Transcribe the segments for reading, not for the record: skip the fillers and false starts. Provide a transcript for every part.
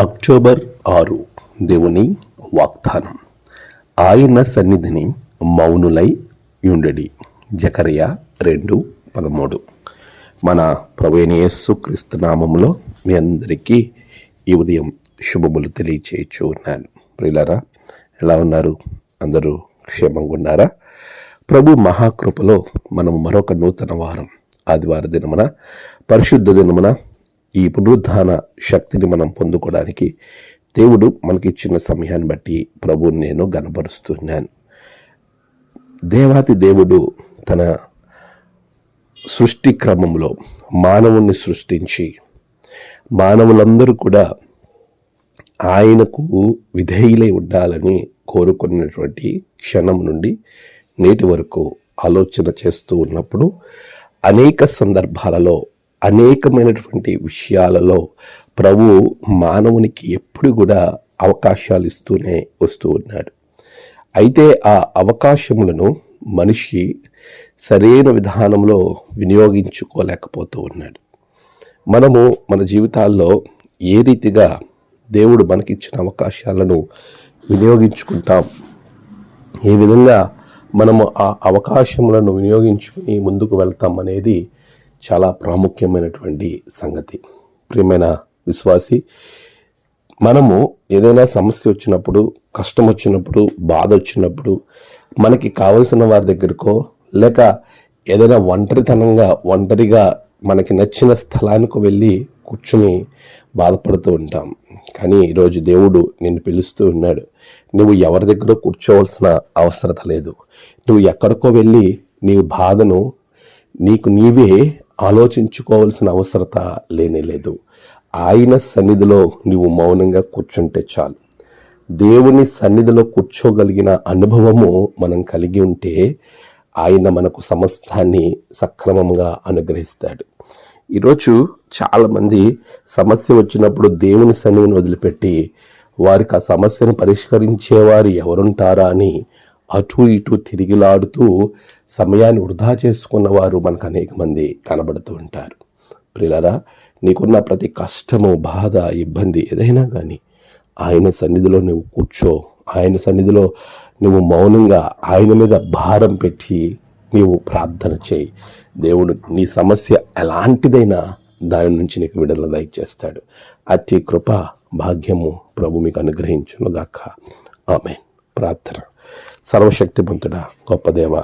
October 6 దేవుని వాగ్దానం. ఆయన సన్నిధిని మౌనులై యుండెడి. జకర్యా 2:13. మన ప్రభువైన యేసుక్రీస్తు నామములో మీ అందరికీ ఈ ఉదయం శుభములు తెలియచేయచ్చు ఉన్నాను. ప్రియులారా, ఎలా ఉన్నారు? అందరూ క్షేమంగా ఉన్నారా? ప్రభు మహాకృపలో మనం మరొక నూతన వారం ఆదివార దినమున, పరిశుద్ధ దినమున ఈ పునరుద్ధాన శక్తిని మనం పొందుకోవడానికి దేవుడు మనకిచ్చిన సమయాన్ని బట్టి ప్రభువుని నేను గనపరుస్తున్నాను. దేవాతి దేవుడు తన సృష్టి క్రమంలో మానవుణ్ణి సృష్టించి మానవులందరూ కూడా ఆయనకు విధేయులై ఉండాలని కోరుకున్నటువంటి క్షణం నుండి నేటి వరకు ఆలోచన చేస్తూ ఉన్నప్పుడు అనేక సందర్భాలలో అనేకమైనటువంటి విషయాలలో ప్రభు మానవునికి ఎప్పుడు కూడా అవకాశాలు ఇస్తూనే వస్తూ ఉన్నాడు. అయితే ఆ అవకాశములను మనిషి సరైన విధానంలో వినియోగించుకోలేకపోతూ ఉన్నాడు. మనము మన జీవితాల్లో ఏ రీతిగా దేవుడు మనకిచ్చిన అవకాశాలను వినియోగించుకుంటాం, ఏ విధంగా మనము ఆ అవకాశములను వినియోగించుకుని ముందుకు వెళ్తాం అనేది చాలా ప్రాముఖ్యమైనటువంటి సంగతి. ప్రియమైన విశ్వాసి, మనము ఏదైనా సమస్య వచ్చినప్పుడు, కష్టం వచ్చినప్పుడు, బాధ వచ్చినప్పుడు మనకి కావలసిన వారి దగ్గరకో లేక ఏదైనా ఒంటరిగా మనకి నచ్చిన స్థలానికి వెళ్ళి కూర్చుని బాధపడుతూ ఉంటాం. కానీ ఈరోజు దేవుడు నిన్ను పిలుస్తూ ఉన్నాడు. నువ్వు ఎవరి దగ్గర కూర్చోవలసిన అవసరత లేదు. నువ్వు ఎక్కడికో వెళ్ళి నీ బాధను నీకు నీవే ఆలోచించుకోవాల్సిన అవసరత లేనేలేదు. ఆయన సన్నిధిలో నువ్వు మౌనంగా కూర్చుంటే చాలు. దేవుని సన్నిధిలో కూర్చోగలిగిన అనుభవము మనం కలిగి ఉంటే ఆయన మనకు సమస్తాన్ని సక్రమంగా అనుగ్రహిస్తాడు. ఈరోజు చాలామంది సమస్య వచ్చినప్పుడు దేవుని సన్నిధిని వదిలిపెట్టి వారికి ఆ సమస్యను పరిష్కరించేవారు ఎవరుంటారా అని అటు ఇటు తిరిగిలాడుతూ సమయాన్ని వృధా చేసుకున్న వారు మనకు అనేక మంది కనబడుతూ ఉంటారు. ప్రియులారా, నీకున్న ప్రతి కష్టము, బాధ, ఇబ్బంది ఏదైనా కానీ ఆయన సన్నిధిలో నువ్వు కూర్చో. ఆయన సన్నిధిలో నువ్వు మౌనంగా ఆయన మీద భారం పెట్టి నీవు ప్రార్థన చేయి. దేవుడు నీ సమస్య ఎలాంటిదైనా దాని నుంచి నీకు విడుదల దయచేస్తాడు. అతి కృప భాగ్యము ప్రభు మీకు అనుగ్రహించునుగాక. ఆమేన్. ప్రార్థన. సర్వశక్తిమంతుడా, గొప్ప దేవ,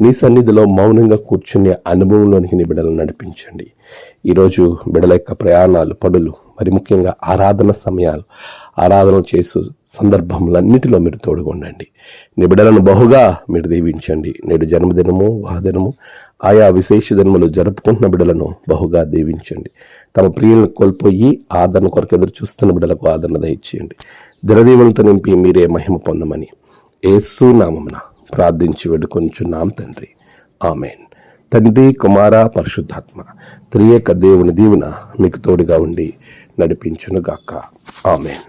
నీ సన్నిధిలో మౌనంగా కూర్చునే అనుభవంలోనికి నీ బిడ్డలను నడిపించండి. ఈరోజు బిడ్డల యొక్క ప్రయాణాలు, పనులు, మరి ముఖ్యంగా ఆరాధన సమయాలు, ఆరాధన చేసే సందర్భములన్నిటిలో మీరు తోడుగొండండి. నీ బిడ్డలను బహుగా మీరు దీవించండి. నేడు జన్మదినము, వాహదినము, ఆయా విశేష దినములు జరుపుకుంటున్న బిడ్డలను బహుగా దీవించండి. తమ ప్రియులను కోల్పోయి ఆదరణ కొరకు ఎదురు చూస్తున్న బిడ్డలకు ఆదరణ దయచేయండి. దినదీవులతో నింపి మీరే మహిమ పొందమని యేసు నామమున ప్రార్థించి వేడుకొంచున్నాం తండ్రి. ఆమేన్. తండ్రి, కుమార, పరిశుద్ధాత్మ త్రియేక దేవుని దీవెన మీకు తోడుగా ఉండి నడిపించునుగాక. ఆమేన్.